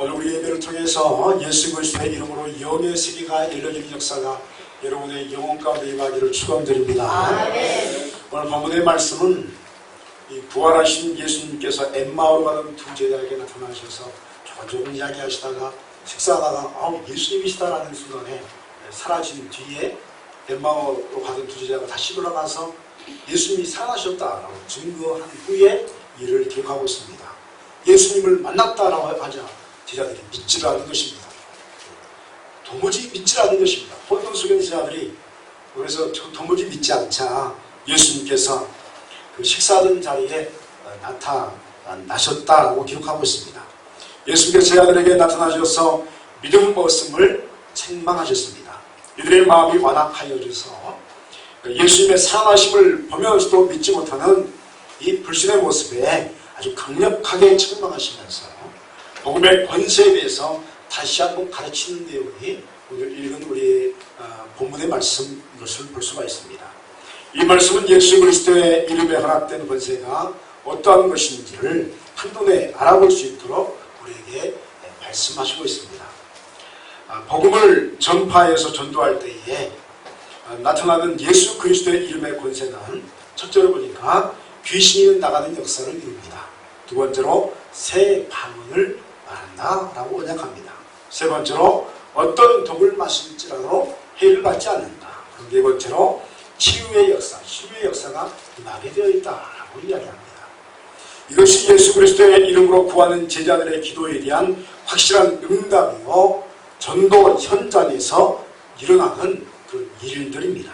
오늘 우리 예배를 통해서 예수 그리스도의 이름으로 영의 세계가 열려지는 역사가 여러분의 영혼 가운데 임하기를 축원드립니다. 오늘 본문의 말씀은 이 부활하신 예수님께서 엠마오로 가던 두 제자에게 나타나셔서 조금 이야기하시다가 식사하다가 예수님이시다라는 순간에 사라진 뒤에 엠마오로 가던 두 제자가 다시 돌아가서 예수님이 살아나셨다라고 증거한 후에 이를 기억하고 있습니다. 예수님을 만났다라고 하자 제자들이 믿지를 않는 것입니다. 도무지 믿지를 않는 것입니다. 보통 속의 제자들이 그래서 도무지 믿지 않자 예수님께서 그 식사하던 자리에 나타나셨다라고 기록하고 있습니다. 예수님께서 제자들에게 나타나셔서 믿음 없음을 책망하셨습니다. 이들의 마음이 완악하여져서 예수님의 살아나심을 보면서도 믿지 못하는 이 불신의 모습에 아주 강력하게 책망하시면서 복음의 권세에 대해서 다시 한번 가르치는 내용이 오늘 읽은 우리 본문의 말씀인 것을 볼 수가 있습니다. 이 말씀은 예수 그리스도의 이름에 허락된 권세가 어떠한 것인지를 한눈에 알아볼 수 있도록 우리에게 말씀하시고 있습니다. 복음을 전파해서 전도할 때에 나타나는 예수 그리스도의 이름의 권세는 첫째로 보니까 귀신이 나가는 역사를 이룹니다. 두 번째로 새 방언을 말한다라고 언약합니다. 세 번째로 어떤 독을 마실지라도 해를 받지 않는다. 그리고 네 번째로 치유의 역사가 임하게 되어 있다라고 이야기합니다. 이것이 예수 그리스도의 이름으로 구하는 제자들의 기도에 대한 확실한 응답이요 전도 현장에서 일어나는 그런 일들입니다.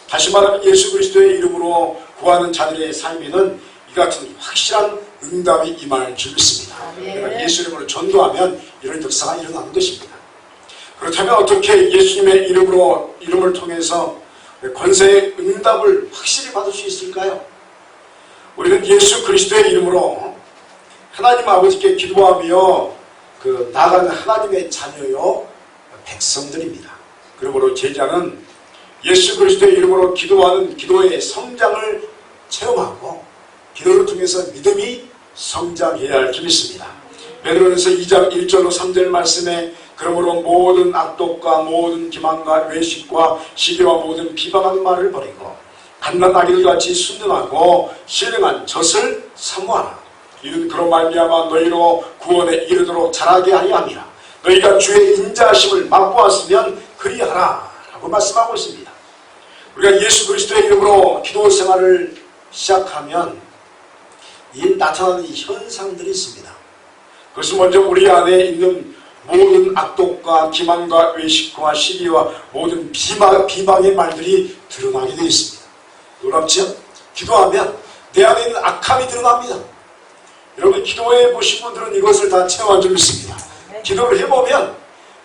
다시 말하면 예수 그리스도의 이름으로 구하는 자들의 삶에는 이 같은 확실한 응답이 임할 줄 믿습니다. 내가 예수 이름으로 전도하면 이런 역사가 일어나는 것입니다. 그렇다면 어떻게 예수님의 이름을 통해서 권세의 응답을 확실히 받을 수 있을까요? 우리는 예수 그리스도의 이름으로 하나님 아버지께 기도하며 나아가는 하나님의 자녀요 백성들입니다. 그러므로 제자는 예수 그리스도의 이름으로 기도하는 기도의 성장을 체험하고 기도를 통해서 믿음이 성장해야 할 줄 믿습니다. 베드로전서 2장 1절로 3절 말씀에 그러므로 모든 악독과 모든 기만과 외식과 시기와 모든 비방한 말을 버리고 갓난 아기들같이 순전하고 신령한 젖을 사모하라. 이는 그런 말미암아 너희로 구원에 이르도록 자라게 하려 함이라. 너희가 주의 인자하심을 맛보았으면 그리하라 라고 말씀하고 있습니다. 우리가 예수 그리스도의 이름으로 기도 생활을 시작하면 이 나타나는 이 현상들이 있습니다. 그것은 먼저 우리 안에 있는 모든 악독과 기만과 외식과 시기와 모든 비방의 말들이 드러나게 되어 있습니다. 놀랍죠? 기도하면 내 안에 있는 악함이 드러납니다. 여러분 기도해 보신 분들은 이것을 다 체험한 줄 믿습니다. 기도를 해보면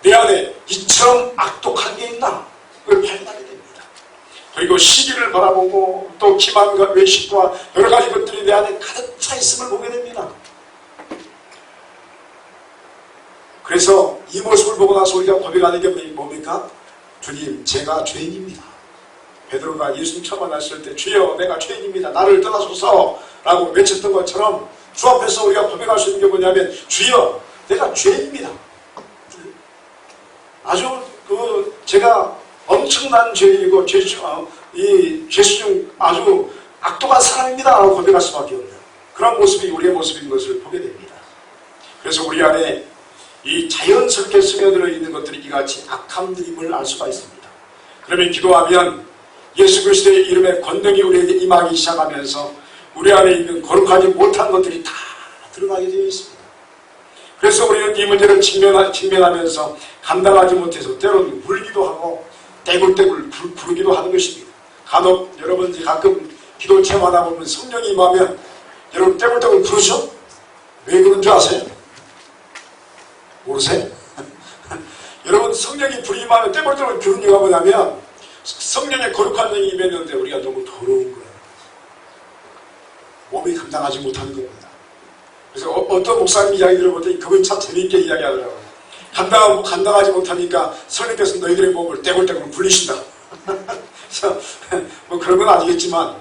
내 안에 이처럼 악독한 게 있나? 그걸 발견하게 됩니다. 그리고 시기를 바라보고 또 기만과 외식과 여러 가지 것들이 내 안에 가득 차 있음을 보게 됩니다. 그래서 이 모습을 보고 나서 우리가 고백하는 게 뭡니까? 주님, 제가 죄인입니다. 베드로가 예수님 처음 만났을 때 주여, 내가 죄인입니다. 나를 떠나소서 라고 외쳤던 것처럼 주 앞에서 우리가 고백할 수 있는 게 뭐냐면 주여, 내가 죄인입니다. 아주 제가 엄청난 죄인이고 죄수 중 아주 악독한 사람입니다 라고 고백할 수밖에 없는 그런 모습이 우리의 모습인 것을 보게 됩니다. 그래서 우리 안에 이 자연스럽게 스며들어 있는 것들이 이같이 악함들임을 알 수가 있습니다. 그러면 기도하면 예수 그리스도의 이름의 권능이 우리에게 임하기 시작하면서 우리 안에 있는 거룩하지 못한 것들이 다 드러나게 되어 있습니다. 그래서 우리는 이 문제를 직면하면서 감당하지 못해서 때로는 울기도 하고 떼굴떼굴 부르기도 하는 것입니다. 간혹 여러분들이 가끔 기도 체험하다 보면 성령이 임하면 여러분 떼굴떼굴 부르죠? 왜 그런 줄 아세요? 모르세요? 여러분 성령이 불임하면 떼굴떼굴 부르는 이유가 뭐냐면 성령의 거룩한 영이 임했는데 우리가 너무 더러운 거예요. 몸이 감당하지 못하는 겁니다. 그래서 어떤 목사님 이야기 들어보더니 그분 참 재미있게 이야기하더라고요. 감당하지 못하니까 성령께서 너희들의 몸을 떼굴떼굴 굴리신다. 그래서 뭐 그런 건 아니겠지만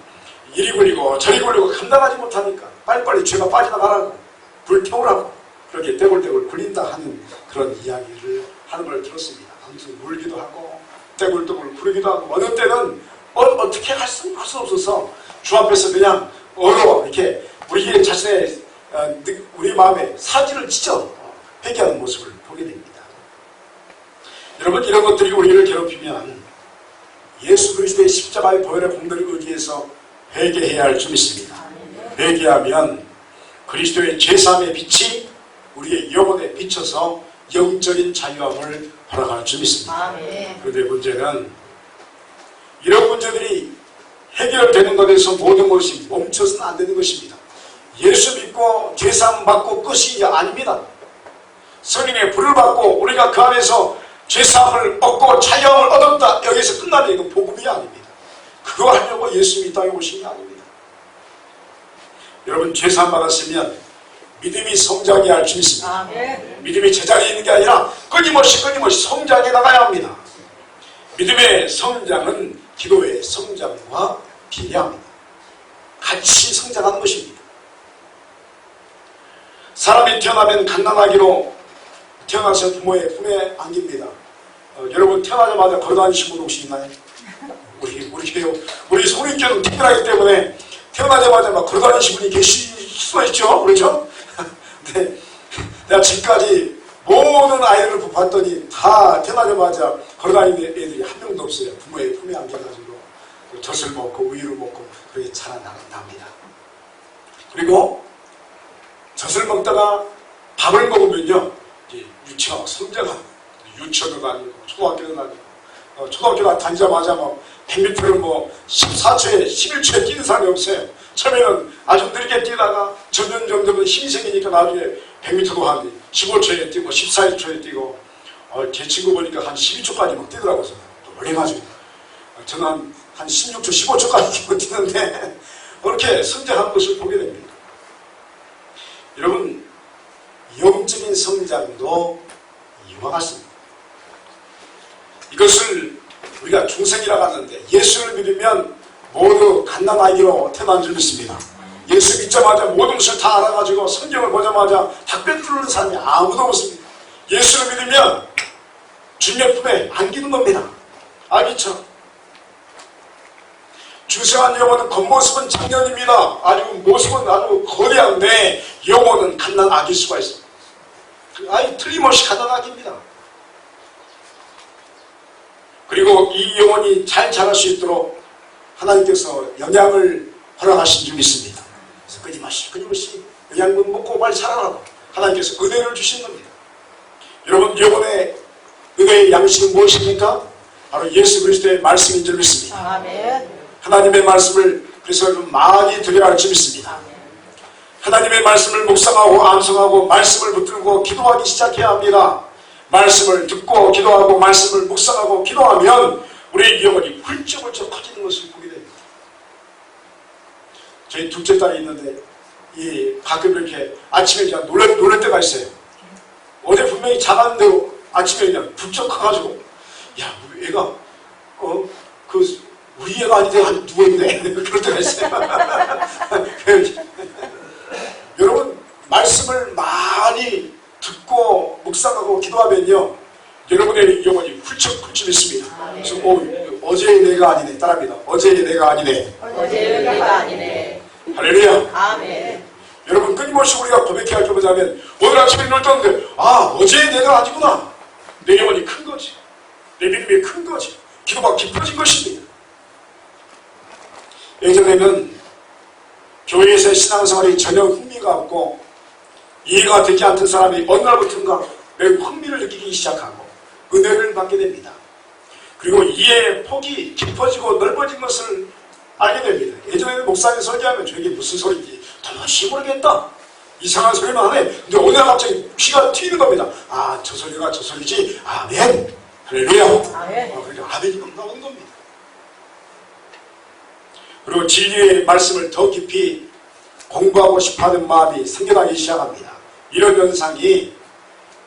이리 굴리고 저리 굴리고 감당하지 못하니까 빨리빨리 죄가 빠져나가라고 불태우라고 그렇게 떼굴떼굴 굴린다 하는 그런 이야기를 하는 걸 들었습니다. 아무튼 울기도 하고 떼굴떼굴 굴기도 하고 어느 때는 어떻게 할 수 없어서 주 앞에서 그냥 이렇게 우리 자신의 우리 마음에 사지를 찢어 회개하는 모습을 보게 됩니다. 여러분, 이런 것들이 우리를 괴롭히면 예수 그리스도의 십자가의 보혈의 공로를 의지해서 회개해야 할 줄 믿습니다. 회개하면 그리스도의 죄사함의 빛이 우리의 영혼에 비쳐서 영적인 자유함을 허락할 줄 믿습니다. 그런데 문제는 이런 문제들이 해결되는 것에서 모든 것이 멈춰서는 안 되는 것입니다. 예수 믿고 죄사함 받고 끝이 아닙니다. 성령의 불을 받고 우리가 그 안에서 죄사함을 얻고 자유함을 얻었다, 여기서 끝나는 이건 복음이 아닙니다. 그거 하려고 예수님이 이 땅에 오신 게 아닙니다. 여러분, 죄사함 받았으면 믿음이 성장해야 할 줄 믿습니다. 믿음이 제자리에 있는 게 아니라 끊임없이 성장해 나가야 합니다. 믿음의 성장은 기도의 성장과 비례합니다. 같이 성장하는 것입니다. 사람이 태어나면 갓난아기로 태어나서 부모의 품에 안깁니다. 여러분, 태어나자마자 걸어다니신 분 혹시 있나요? 우리 성인교는 특별하기 때문에 태어나자마자 막 걸어다니신 분이 계실 수가 있죠? 그렇죠? 근데 내가 지금까지 모든 아이들을 봤더니 다 태어나자마자 걸어다니는 애들이 한 명도 없어요. 부모의 품에 안겨가지고 젖을 먹고 우유를 먹고 그렇게 자라납니다. 그리고 젖을 먹다가 밥을 먹으면요, 유치가 성장합니다. 유치원도 다니고 초등학교도 다니고 초등학교 다니자마자 100m를 14초에 11초에 뛰는 사람이 없어요. 처음에는 아주 느리게 뛰다가 점점 힘이 생기니까 나중에 100m도 한 15초에 뛰고 14초에 뛰고 제 친구 보니까 한 12초까지 막 뛰더라고요. 놀래가지고 저는 한 16초, 15초까지 뛰는데 그렇게 성장하는 것을 보게 됩니다. 여러분, 영적인 성장도 이와 같습니다. 이것을 우리가 중생이라고 하는데 예수를 믿으면 모두 갓난아기로 태어난 줄 믿습니다. 예수 믿자마자 모든 것을 다 알아가지고 성경을 보자마자 답변 뚫는 사람이 아무도 없습니다. 예수를 믿으면 주님의 품에 안기는 겁니다. 아기처럼. 중생한 영혼은 겉모습은 청년입니다. 모습은 아주 거대한데 영혼은 갓난아기일 수가 있습니다. 틀림없이 갓난아기입니다. 그리고 이 영혼이 잘 자랄 수 있도록 하나님께서 영양을 허락하신 줄 믿습니다. 그래서 끊임없이 영양분 먹고 빨리 자라라고 하나님께서 은혜를 주신 겁니다. 여러분, 영혼의 은혜의 양식은 무엇입니까? 바로 예수 그리스도의 말씀인 줄 믿습니다. 아멘. 하나님의 말씀을 그래서 좀 많이 드려야 할 줄 믿습니다. 하나님의 말씀을 묵상하고 암송하고 말씀을 붙들고 기도하기 시작해야 합니다. 말씀을 듣고 기도하고 말씀을 묵상하고 기도하면 우리의 영혼이 훌쩍훌쩍 커지는 것을 보게 됩니다. 저희 둘째 딸이 있는데 가끔 이렇게 아침에 그냥 놀랄 때가 있어요. 어제 분명히 작았는데 아침에 그냥 부쩍 커가지고 우리 애가 우리 애가 아닌데 누구인데 그럴 때가 있어요. 여러분, 말씀을 많이 듣고 묵상하고 기도하면요, 여러분의 영혼이 훌쩍훌쩍 있습니다. 그래서 어제의 내가 아니네. 따라합니다. 어제의 내가 아니네. 어제의 내가 아니네. 할렐루야. 아멘. 여러분, 끊임없이 우리가 고백해야 할 게 뭐냐면 오늘 아침에 눈을 떴는데 어제의 내가 아니구나. 내 영혼이 큰 거지. 내 믿음이 큰 거지. 기도가 깊어진 것입니다. 예전에는 교회에서 신앙생활이 전혀 흥미가 없고 이해가 되지 않던 사람이 어느 날부터인가 매우 흥미를 느끼기 시작하고 은혜를 받게 됩니다. 그리고 이해의 폭이 깊어지고 넓어진 것을 알게 됩니다. 예전에는 목사님 설교하면 저게 무슨 소리인지 도무지 모르겠다. 이상한 소리만 하네. 근데 어느 날 갑자기 귀가 트이는 겁니다. 저 소리가 저 소리지. 아멘. 할렐루야. 그러니까 아멘이 막 나오는 겁니다. 그리고 진리의 말씀을 더 깊이 공부하고 싶어하는 마음이 생겨나기 시작합니다. 이런 현상이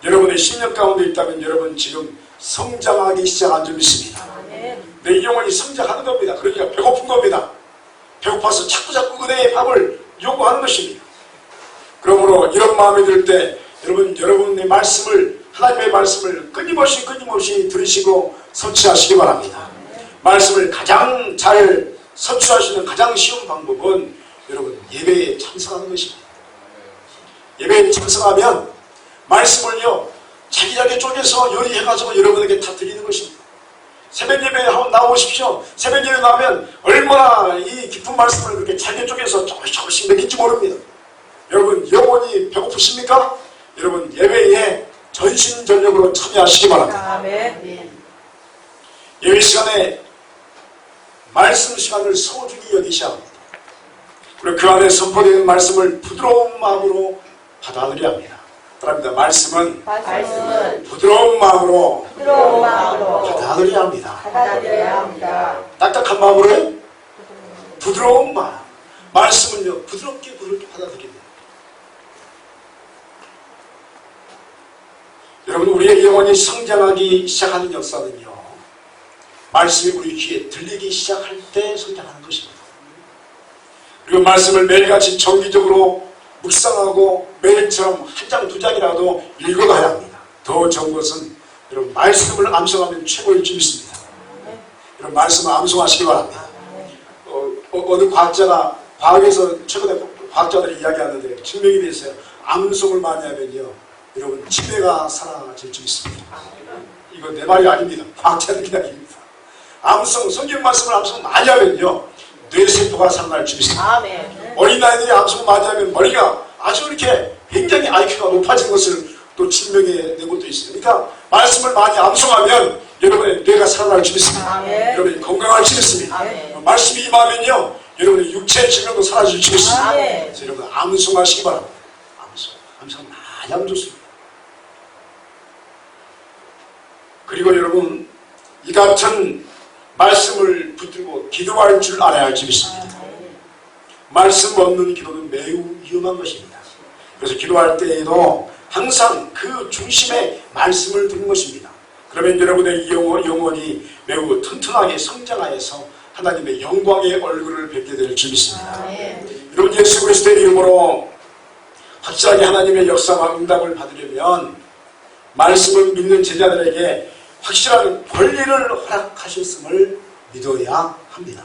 여러분의 심령 가운데 있다면 여러분 지금 성장하기 시작한 줄 믿습니다. 내 영혼이 성장하는 겁니다. 그러니까 배고픈 겁니다. 배고파서 자꾸 은혜의 밥을 요구하는 것입니다. 그러므로 이런 마음이 들 때 여러분의 말씀을, 하나님의 말씀을 끊임없이 들으시고 섭취하시기 바랍니다. 말씀을 가장 잘 섭취할 수 있는 가장 쉬운 방법은 여러분 예배에 참석하는 것입니다. 예배에 참석하면 말씀을요 자기자기 쪼개서 요리해가지고 여러분에게 다 드리는 것입니다. 새벽 예배에 한번 나오십시오. 새벽 예배 나오면 얼마나 이 깊은 말씀을 그렇게 잘게 쪼개서 조금씩 먹일지 모릅니다. 여러분 영혼이 배고프십니까? 여러분 예배에 전심전력으로 참여하시기 바랍니다. 아멘. 예배 시간에 말씀 시간을 소중히 여기셔야 합니다. 그리고 그 안에 선포되는 말씀을 부드러운 마음으로 받아들여야 합니다. 따라합니다. 말씀은 부드러운 마음으로 받아들여야 합니다. 딱딱한 마음으로요? 부드러운 마음. 말씀은요 부드럽게 받아들입니다. 여러분 우리의 영혼이 성장하기 시작하는 역사는요 말씀이 우리 귀에 들리기 시작할 때 성장하는 것입니다. 그리고 말씀을 매일같이 정기적으로 묵상하고 매일처럼 한 장 두 장이라도 읽어가야 합니다. 더 좋은 것은 여러분 말씀을 암송하면 최고일 줄 믿습니다. 여러분 말씀을 암송하시기 바랍니다. 어느 과학에서 최근에 과학자들이 이야기하는데 증명이 됐어요. 암송을 많이 하면요 여러분 치매가 사라질 줄 믿습니다. 이거 내 말이 아닙니다. 과학자들 이야기입니다. 성경 말씀을 암송 많이 하면요 뇌세포가 살아날 줄 믿습니다. 어린아이들이 암송을 많이 하면 머리가 아주 이렇게 굉장히 IQ가 높아진 것을 또 증명해낸 것도 있어요. 그러니까 말씀을 많이 암송하면 여러분의 뇌가 살아날 줄 믿습니다. 여러분이 건강할 줄 믿습니다. 말씀이 임하면요 여러분의 육체의 질병도 사라질 줄 믿습니다. 그래서 여러분 암송하시기 바랍니다. 암송 많이 하면 좋습니다. 그리고 여러분 이 같은 말씀을 붙들고 기도할 줄 알아야 할 줄 믿습니다. 말씀 없는 기도는 매우 위험한 것입니다. 그래서 기도할 때에도 항상 그 중심에 말씀을 두는 것입니다. 그러면 여러분의 영혼이 매우 튼튼하게 성장하여서 하나님의 영광의 얼굴을 뵙게 될 줄 믿습니다. 여러분 예수 그리스도의 이름으로 확실하게 하나님의 역사와 응답을 받으려면 말씀을 믿는 제자들에게 확실한 권리를 허락하셨음을 믿어야 합니다.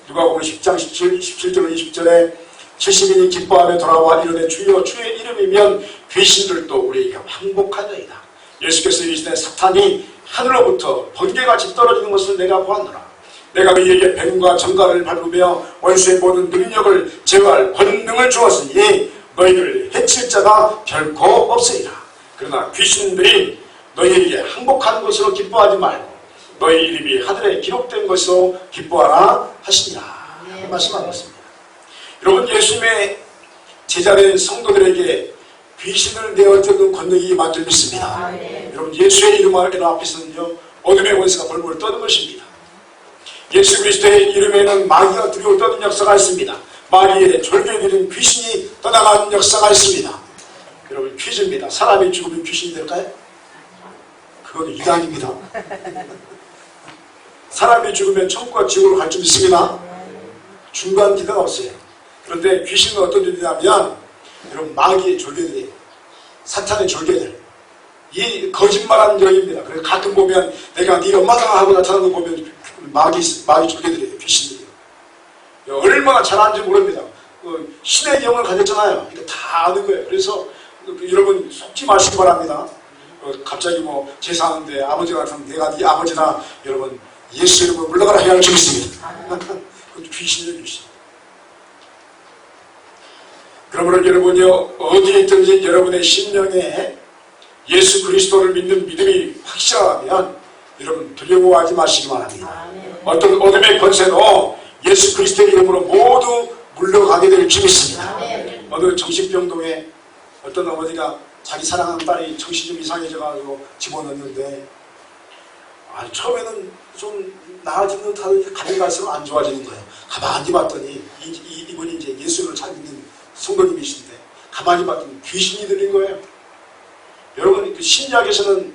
누가복음 10장 17절 20절에 70인이 기뻐하며 돌아와 이르되 주여 주의 이름이면 귀신들도 우리에게 항복하더이다. 예수께서 이르시되 사탄이 하늘로부터 번개같이 떨어지는 것을 내가 보았노라. 내가 그에게 뱀과 정갈을 밟으며 원수의 모든 능력을 제어할 권능을 주었으니 너희를 해칠 자가 결코 없으리라. 그러나 귀신들이 너희에게 항복하는 것으로 기뻐하지 말고 너희 이름이 하늘에 기록된 것으로 기뻐하라 하시니라. 말씀한 것입니다. 여러분 예수님의 제자된 성도들에게 귀신을 내어주는 권능이 임한 줄 믿습니다. 여러분 예수의 이름 앞에서는요 어둠의 권세가 벌벌 떠는 것입니다. 예수 그리스도의 이름에는 마귀가 두려워 떠는 역사가 있습니다. 마귀의 졸개들은 귀신이 떠나가는 역사가 있습니다. 여러분 퀴즈입니다. 사람이 죽으면 귀신이 될까요? 그건 이단입니다. 사람이 죽으면 천국과 지옥으로 갈 줄 믿습니다. 중간 기대가 없어요. 그런데 귀신은 어떤 일이냐면 여러분 마귀의 졸개들이에요. 사탄의 졸개들. 이 거짓말하는 영입니다. 그래서 가끔 보면 내가 네 엄마다 하고 나타나는 거 보면 마귀 졸개들이에요. 귀신들이에요. 얼마나 잘하는지 모릅니다. 신의 영을 가졌잖아요. 이거 다 아는 거예요. 그래서 여러분 속지 마시기 바랍니다. 갑자기 뭐 제사하는데 아버지가 나타나면 내가 네 아버지나 여러분 예수 이름으로 물러가라 해야 할 줄 믿습니다. 그것도 귀신이에요. 귀신. 그러므로 여러분이 어디에 있든지 여러분의 심령에 예수 그리스도를 믿는 믿음이 확실하면 여러분 두려워하지 마시기 바랍니다. 어떤 어둠의 권세도 예수 그리스도의 이름으로 모두 물러가게 될 줄 믿습니다. 어느 정신병동에 어떤 어머니가 자기 사랑하는 딸이 정신이 좀 이상해져가지고 집어넣는데 처음에는 좀 나아지는 듯하더니 가면 갈수록 안 좋아지는 거예요. 가만히 봤더니 이분이 이제 예수를 잘 믿는 성도님이신데 가만히 봤더니 귀신이 들린 거예요. 여러분 그 신약에서는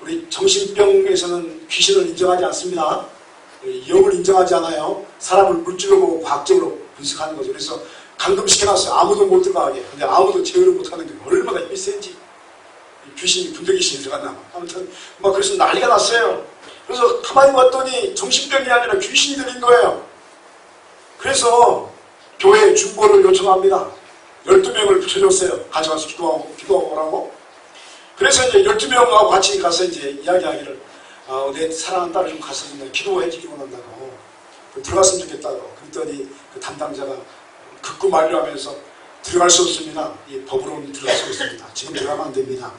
우리 정신병에서는 귀신을 인정하지 않습니다. 영을 인정하지 않아요. 사람을 물질로 보고 과학적으로 분석하는 거죠. 그래서 감금시켜놨어요. 아무도 못 들어가게. 근데 아무도 제어를 못하는 게 얼마나 힘이 센지. 귀신이 군대 귀신이 들어갔나 봐. 아무튼 막 그래서 난리가 났어요. 그래서 가만히 봤더니 정신병이 아니라 귀신이 들린 거예요. 그래서 교회에 중보를 요청합니다. 12명을 붙여줬어요. 가져가서 기도하고 오라고. 그래서 이제 12명하고 같이 가서 이제 이야기하기를 내 사랑하는 딸을 좀 가서 기도해 주기 원한다고. 들어갔으면 좋겠다고. 그랬더니 그 담당자가 극구 만류하면서 들어갈 수 없습니다. 이 법으로는 들어갈 수 없습니다. 지금 들어가면 안 됩니다.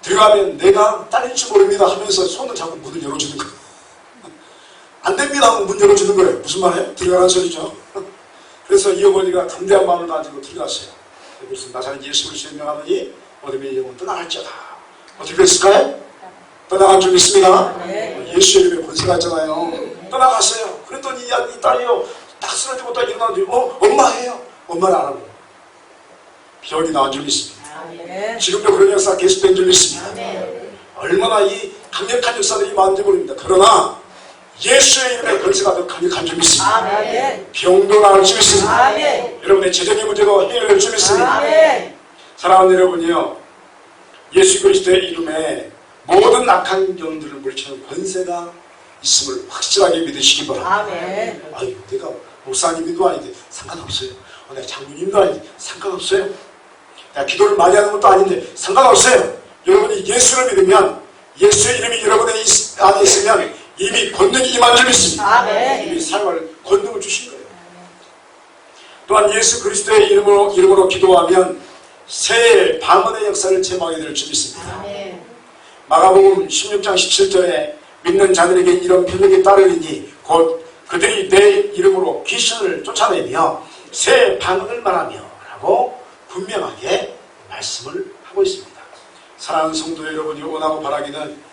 들어가면 내가 딸일지 모릅니다 하면서 손을 잡고 문을 열어주는 거예요. 안 됩니다 하고 문 열어주는 거예요. 무슨 말이에요? 들어가라는 소리죠. 그래서 이 어머니가 담대한 마음을 가지고 들어갔어요. 그래서 나사렛 예수 그리스도의 명하노니 어둠의 영혼 떠나갈지어다. 어떻게 했을까요? 떠나간 줄 믿습니다. 예수의 이름에 권세가 있잖아요. 떠나갔어요. 그랬더니 이 딸이요 딱 쓰러지고 딱 일어나는데 엄마예요. 엄마를 안 하고 병이 나은 줄 믿습니다. 지금도 그런 역사가 계속된 줄 믿습니다. 얼마나 이 강력한 역사들이 많은지 모릅니다. 그러나 예수의 이름의 권세가 더 강력한 줄 믿습니다. 병도 나을 줄 믿습니다. 여러분의 재정의 문제도 해결될 줄 믿습니다. 사랑하는 여러분이요, 예수 그리스도의 이름에 모든 악한 영들을 물리치는 권세가 있음을 확실하게 믿으시기 바랍니다. 아유, 내가 목사님도 아닌데 상관없어요. 내가 장로님도 아닌데 상관없어요. 내가 기도를 많이 하는 것도 아닌데 상관없어요. 여러분이 예수를 믿으면, 예수의 이름이 여러분의 안에 있으면 이미 권능이 임한 줄 믿습니다. 이미 삶을 권능을 주신 거예요. 또한 예수 그리스도의 이름으로 기도하면 새 방언의 역사를 체험하게 될 줄 믿습니다. 마가복음 16장 17절에 믿는 자들에게 이런 표적이 따르리니 곧 그들이 내 이름으로 귀신을 쫓아내며 새 방언을 말하며 라고 분명하게 말씀을 하고 있습니다. 사랑하는 성도 여러분이 원하고 바라기는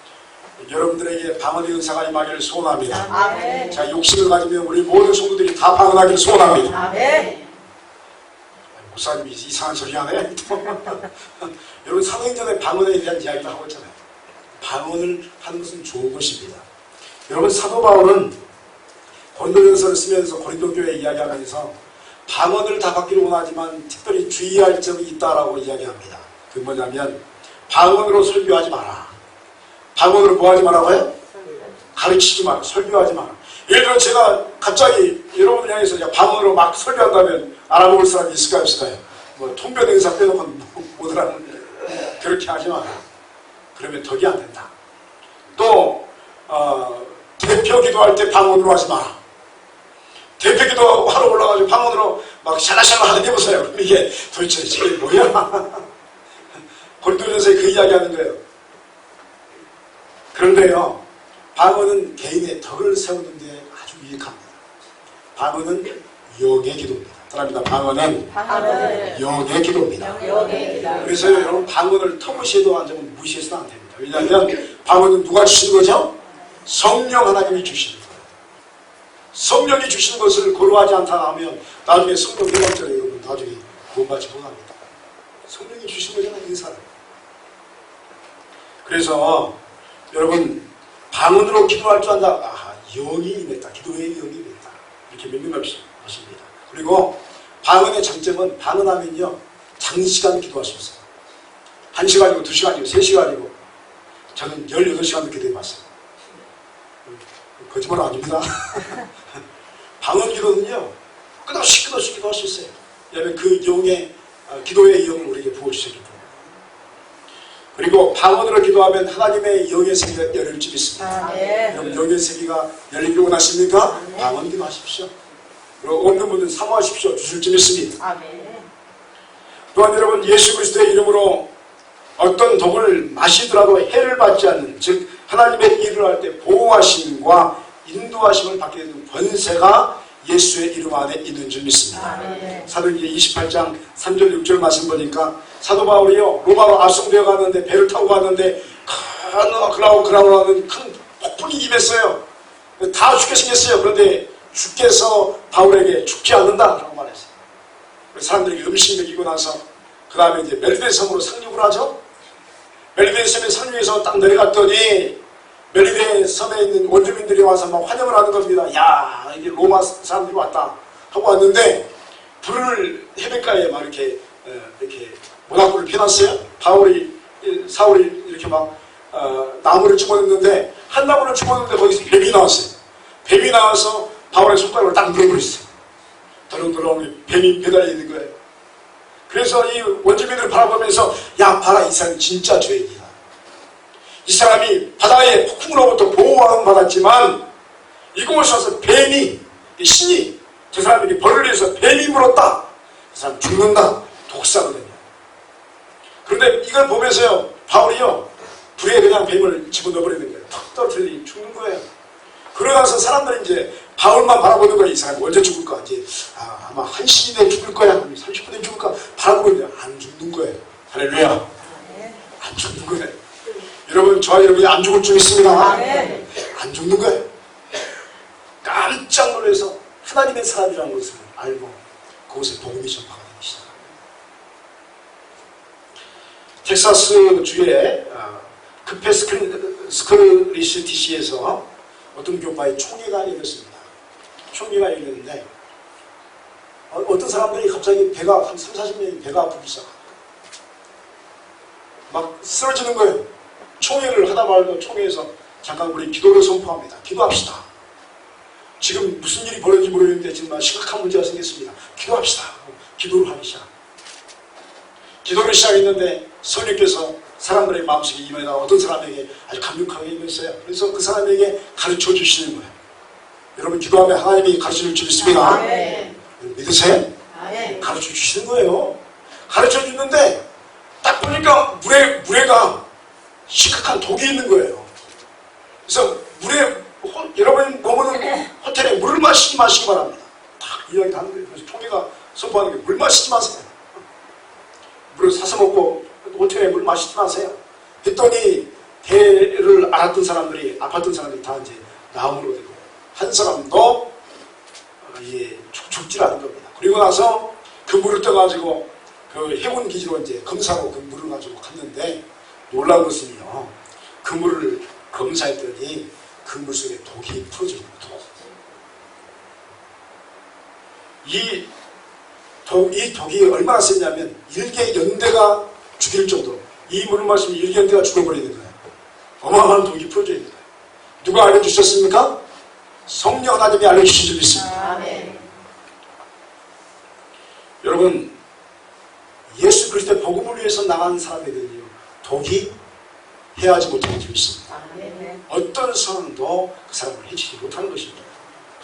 여러분들에게 방언의 은사가 임하기를 소원합니다. 자, 욕심을 가지면 우리 모든 성도들이 다 방언하기를 소원합니다. 목사님이 이상한 소리 하네. 여러분 사도행전에 방언에 대한 이야기를 하고 있잖아요. 방언을 하는 것은 좋은 것입니다. 여러분 사도 바울은 고린도전서를 쓰면서 고린도 교회 이야기하면서 방언을 다 받기를 원하지만 특별히 주의할 점이 있다라고 이야기합니다. 그 뭐냐면 방언으로 설교하지 마라. 방언으로 뭐 하지 말라고요? 가르치지 마라. 설교하지 마라. 예를 들어 제가 갑자기 여러분을 향해서 방언으로 막 설교한다면 알아먹을 사람이 있을까요? 없을까요? 뭐 통변행사 빼놓고 못 알아듣는 그렇게 하지 마라. 그러면 덕이 안 된다. 또 대표 기도할 때 방언으로 하지 마라. 대표 기도하러 올라가지고 방언으로 막 샬라샬라 하는 게 보세요. 그럼 이게 도대체 이게 뭐야? 고린도전서에 그 이야기 하는 거예요. 그런데요, 방언은 개인의 덕을 세우는 데 아주 유익합니다. 방언은 영의 기도입니다. 사람입니다. 방언은 영의 기도입니다. 그래서 여러분 방언을 터무시해도 완전 무시해서는 안 됩니다. 왜냐하면 방언은 누가 주시는 거죠? 성령 하나님이 주시는 거예요. 성령이 주시는 것을 고려하지 않다 하면 나중에 성령 회복절에 여러분 나중에 구원받지 못합니다. 성령이 주신 거잖아요, 인사를. 그래서 여러분 방언으로 기도할 줄 안다. 영이 임했다. 기도의 영이 임했다. 이렇게 믿는 것입니다. 그리고 방언의 장점은 방언하면요 장시간 기도할 수 있어요. 1시간이고 2시간이고 3시간이고 저는 18시간 기도해 봤어요. 거짓말 아닙니다. 방언 기도는요 끝없이 기도할 수 있어요. 왜냐하면 그 영의 기도의 영을 우리에게 부어주시기 때문에. 그리고 방언으로 기도하면 하나님의 영의 세계가 열릴 줄 믿습니다. 여러분 영의 세계가 열리길 원하십니까? 방언 기도하십시오. 그리고 없는 분은 사모하십시오. 주실 줄 믿습니다. 또한 여러분 예수 그리스도의 이름으로 어떤 독을 마시더라도 해를 받지 않는, 즉 하나님의 일을 할 때 보호하심과 인도하심을 받게 되는 권세가 예수의 이름 안에 있는 줄 믿습니다. 사도행전 28장 3절 6절 말씀 보니까 사도 바울이요 로마로 압송되어 갔는데 배를 타고 갔는데 그라우라는 큰 폭풍이 임했어요. 다 죽게 생겼어요. 그런데 주께서 바울에게 죽지 않는다라고 말했어요. 사람들이 음식 먹이고 나서 그 다음에 이제 멜리데 섬으로 상륙을 하죠. 멜리데 섬에 상륙해서 딱 내려갔더니 멜리데 섬에 있는 원주민들이 와서 막 환영을 하는 겁니다. 야, 이게 로마 사람들이 왔다 하고 왔는데 불을 해변가에 막 이렇게 모닥불을 펴놨어요. 바울이 사울이 이렇게 막 나무를 집어넣는데 한 나무를 집어넣는데 거기서 뱀이 나왔어요. 뱀이 나와서 바울의 손가락을 딱 물어버렸어요. 덜렁덜렁 뱀이 매달려 있는 거예요. 그래서 이 원주민을 바라보면서 야 봐라 이 사람이 진짜 죄인이다. 이 사람이 바다의 폭풍으로부터 보호함을 받았지만 이곳에 와서 뱀이 신이 저 사람에게 벌을 내서 뱀이 물었다. 그 사람 죽는다. 독사거든요. 그런데 이걸 보면서요 바울이요 불에 그냥 뱀을 집어넣어버리는 거예요. 턱 떨어뜨리니 죽는 거예요. 그러고 나서 사람들이 이제 바울만 바라보는 거예요. 이 사람이 언제 죽을까? 이제 아마 1시 내에 죽을 거야. 30분 내에 죽을까? 바라보고 있는데 안 죽는 거예요. 할렐루야. 안 죽는 거예요. 여러분 저와 여러분이 안 죽을 줄 있습니다. 안 죽는 거예요. 깜짝 놀라서 하나님의 사람이라는 것을 알고 그곳에 복음이 전파가 되기 시작합니다. 텍사스 주의 크페스크리시 DC에서 어떤 교파의 총회가 열렸습니다. 총회가 열렸는데 어떤 사람들이 갑자기 배가 한 30-40명이 배가 아프기 시작합니다. 막 쓰러지는 거예요. 총회를 하다 말고 총회에서 잠깐 우리 기도를 선포합니다. 기도합시다. 지금 무슨 일이 벌어진지 모르겠는데 정말 심각한 문제가 생겼습니다. 기도합시다. 기도를 하기 시작. 기도를 시작했는데 성령께서 사람들의 마음속에 임하다 어떤 사람에게 아주 강력하게 임했어요. 그래서 그 사람에게 가르쳐 주시는 거예요. 여러분 기도하면 하나님이 가르쳐 줄 줄 있습니다. 믿으세요? 가르쳐 주시는 거예요. 가르쳐 주는데 딱 보니까 물에가 심각한 독이 있는 거예요. 그래서 여러분 머무는 호텔에 물을 마시기 바랍니다. 딱 이야기를 하는 거예요. 그래서 총회가 선포하는 게 물 마시지 마세요. 물을 사서 먹고 호텔에 물 마시지 마세요. 했더니 대를 알았던 사람들이 아팠던 사람들이 다 이제 나음으로 되고 한 사람도 죽질 않은 겁니다. 그리고 나서 그 물을 떠가지고 그 해군 기지로 이제 검사로 그 물을 가지고 갔는데 놀라운 것은요. 그 물을 검사했더니 그 물 속에 독이 풀어져 있는 거예요. 이 독이 얼마나 세냐면 일개연대가 죽일 정도로 이 물을 마시면 일개연대가 죽어버리는 거예요. 어마어마한 독이 풀어져 있는 거예요. 누가 알려주셨습니까? 성령 하나님이 알려주신 줄 믿습니다. 여러분 예수 그리스도의 복음을 위해서 나가는 사람에게는요 독이 해하지 못하는 줄 믿습니다. 어떤 상황도 그 사람을 해치지 못하는 것입니다.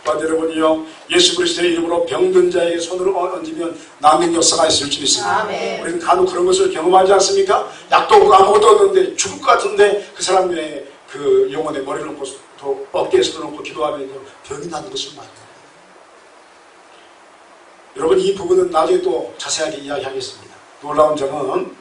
또한 여러분이요 예수 그리스도의 이름으로 병든 자에게 손을 얹으면 낫는 역사가 있을 줄 믿습니다. 우리는 간혹 그런 것을 경험하지 않습니까? 약도 없고 아무것도 없는데 죽을 것 같은데 그 사람의 그 영혼에 머리를 놓고 또 어깨에서 놓고 기도하면 병이 나는 것을 말합니다. 여러분 이 부분은 나중에 또 자세하게 이야기하겠습니다. 놀라운 점은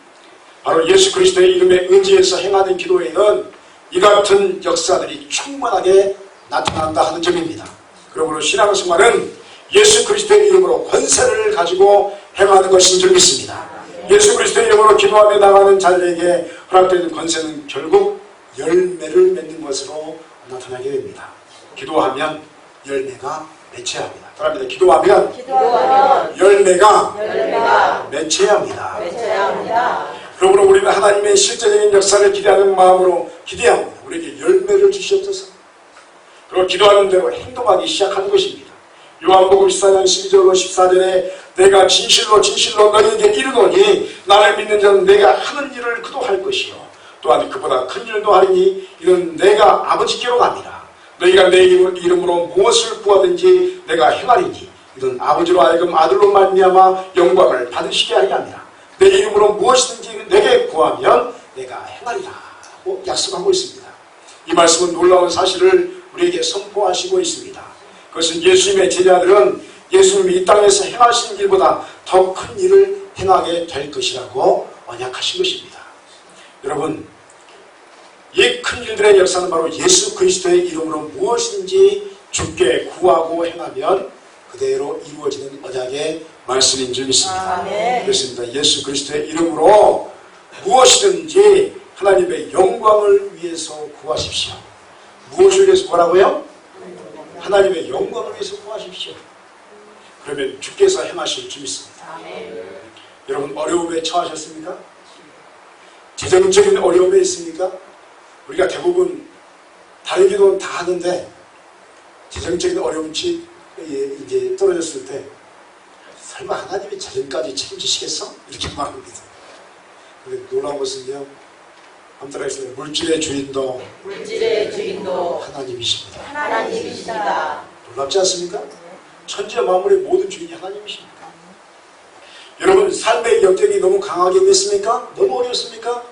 바로 예수 그리스도의 이름에 의지해서 행하는 기도에는 이 같은 역사들이 충만하게 나타난다 하는 점입니다. 그러므로 신앙생활은 예수 그리스도의 이름으로 권세를 가지고 행하는 것인 줄 믿습니다. 예수 그리스도의 이름으로 기도하며 나가는 자들에게 허락되는 권세는 결국 열매를 맺는 것으로 나타나게 됩니다. 기도하면 열매가 맺혀야 합니다. 따라합니다. 기도하면 열매가 맺혀야 합니다. 그러므로 우리는 하나님의 실제적인 역사를 기대하는 마음으로 기대해야 합니다. 우리에게 열매를 주시옵소서. 그리고 기도하는 대로 행동하기 시작하는 것입니다. 요한복음 14장 12절로 14절에 내가 진실로 너희에게 이르노니 나를 믿는 자는 내가 하는 일을 그도 할 것이요 또한 그보다 큰 일도 하리니 이는 내가 아버지께로 갑니다. 너희가 내 이름으로 무엇을 구하든지 내가 행하리니 이는 아버지로 하여금 아들로 말미암아 영광을 받으시게 하리 합니다. 내 이름으로 무엇이든지 내게 구하면 내가 행하리라 하고 약속하고 있습니다. 이 말씀은 놀라운 사실을 우리에게 선포하시고 있습니다. 그것은 예수님의 제자들은 예수님이 이 땅에서 행하신 일보다 더 큰 일을 행하게 될 것이라고 언약하신 것입니다. 여러분 이 큰 일들의 역사는 바로 예수 그리스도의 이름으로 무엇이든지 주께 구하고 행하면 그대로 이루어지는 언약의 말씀인 줄 믿습니다. 그렇습니다. 예수 그리스도의 이름으로 무엇이든지 하나님의 영광을 위해서 구하십시오. 무엇을 위해서 구하라고요? 하나님의 영광을 위해서 구하십시오. 그러면 주께서 행하실 줄 믿습니다. 여러분 어려움에 처하셨습니까? 재정적인 어려움에 있습니까? 우리가 대부분 다른 기도는 다 하는데 재정적인 어려움이 이제 떨어졌을 때 설마 하나님이 재정까지 책임지시겠어? 이렇게 말합니다. 근데 놀라운 것은요, 한번 따라했어요. 물질의 주인도 하나님이십니다. 하나님이십니다. 놀랍지 않습니까? 천지와 만물의 모든 주인이 하나님이십니다. 여러분, 삶의 역경이 너무 강하게 있습니까? 너무 어렵습니까?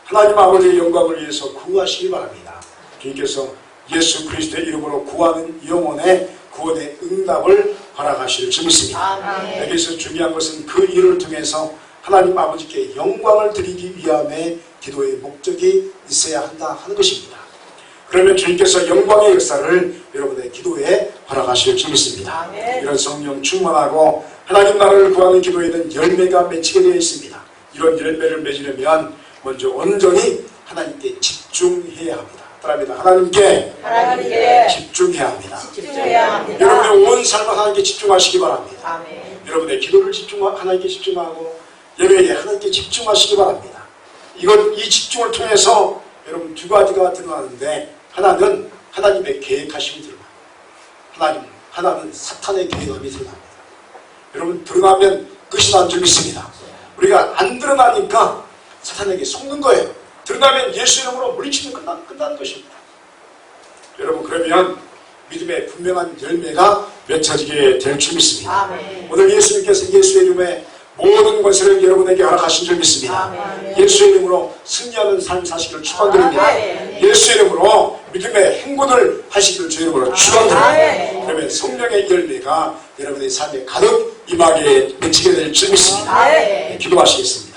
하나님 아버지의 영광을 위해서 구하시기 바랍니다. 주님께서 예수 그리스도의 이름으로 구하는 영혼의 구원의 응답을 허락하실 줄 믿습니다. 여기서 중요한 것은 그 일을 통해서 하나님 아버지께 영광을 드리기 위함의 기도의 목적이 있어야 한다 하는 것입니다. 그러면 주님께서 영광의 역사를 여러분의 기도에 허락하실 줄 믿습니다. 이런 성령 충만하고 하나님 나라를 구하는 기도에는 열매가 맺히게 되어 있습니다. 이런 열매를 맺으려면 먼저 온전히 하나님께 집중해야 합니다. 따라합니다. 하나님께 집중해야 합니다. 여러분의 온 삶을 하나님께 집중하시기 바랍니다. 여러분의 기도를 하나님께 집중하고 예배에 하나님께 집중하시기 바랍니다. 이 집중을 통해서 여러분 두 가지가 드러나는데, 하나는 하나님의 계획하심이 드러납니다. 하나는 사탄의 계획함이 드러납니다. 여러분, 드러나면 끝이 난 줄 믿습니다. 우리가 안 드러나니까 사탄에게 속는 거예요. 드러나면 예수 이름으로 물리치면 끝나는 것입니다. 여러분, 그러면 믿음의 분명한 열매가 맺혀지게 될 줄 믿습니다. 오늘 예수님께서 예수의 이름에 모든 것을 여러분에게 허락하신 줄 믿습니다. 예수의 이름으로 승리하는 삶 사시기를 축원드립니다. 예수의 이름으로 믿음의 행군을 하시기를 주의 이름으로 축원드립니다. 그러면 성령의 열매가 여러분의 삶에 가득 임하게 맺히게 될 줄 믿습니다. 기도하시겠습니다.